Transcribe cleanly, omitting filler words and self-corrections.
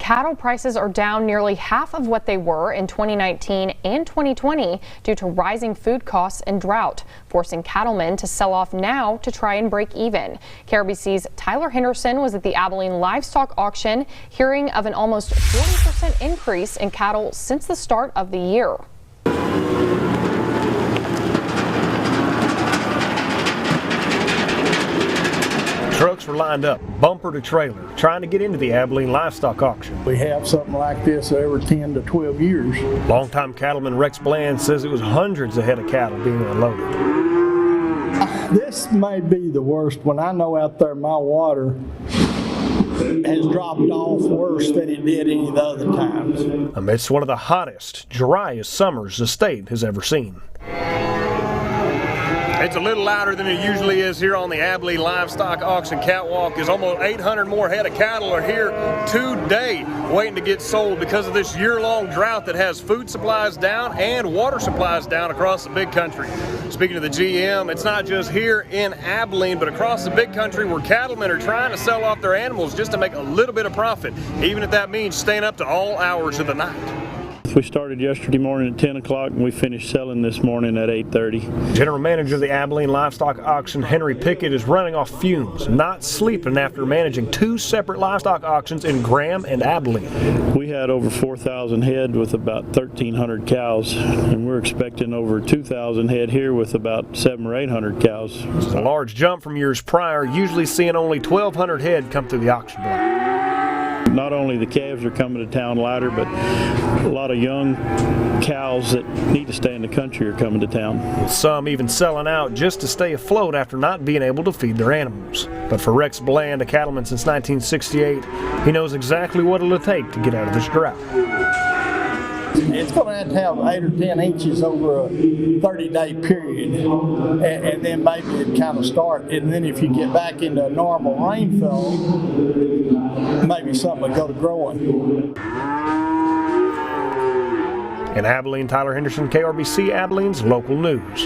cattle prices are down nearly half of what they were in 2019 and 2020 due to rising food costs and drought, forcing cattlemen to sell off now to try and break even. KRBC's Tyler Henderson was at the Abilene livestock auction, hearing of an almost 40% increase in cattle since the start of the year. Trucks were lined up, bumper to trailer, trying to get into the Abilene livestock auction. We have something like this every 10 to 12 years. Longtime cattleman Rex Bland says it was hundreds of head of cattle being unloaded. This may be the worst one. I know out there my water has dropped off worse than it did any of the other times. Amidst one of the hottest, driest summers the state has ever seen. It's a little louder than it usually is here on the Abilene Livestock Auction Catwalk, as almost 800 more head of cattle are here today waiting to get sold because of this year-long drought that has food supplies down and water supplies down across the big country. Speaking of the GM, it's not just here in Abilene, but across the big country where cattlemen are trying to sell off their animals just to make a little bit of profit, even if that means staying up to all hours of the night. We started yesterday morning at 10 o'clock and we finished selling this morning at 8:30. General Manager of the Abilene Livestock Auction, Henry Pickett, is running off fumes, not sleeping after managing two separate livestock auctions in Graham and Abilene. We had over 4,000 head with about 1,300 cows, and we're expecting over 2,000 head here with about 700 or 800 cows. This is a large jump from years prior, usually seeing only 1,200 head come through the auction block. Not only the calves are coming to town lighter, but a lot of young cows that need to stay in the country are coming to town. With some even selling out just to stay afloat after not being able to feed their animals. But for Rex Bland, a cattleman since 1968, he knows exactly what it'll take to get out of this drought. It's going to have 8 or 10 inches over a 30-day period, and then maybe it kind of start. And then if you get back into a normal rainfall, maybe something will go to growing. In Abilene, Tyler Henderson, KRBC, Abilene's local news.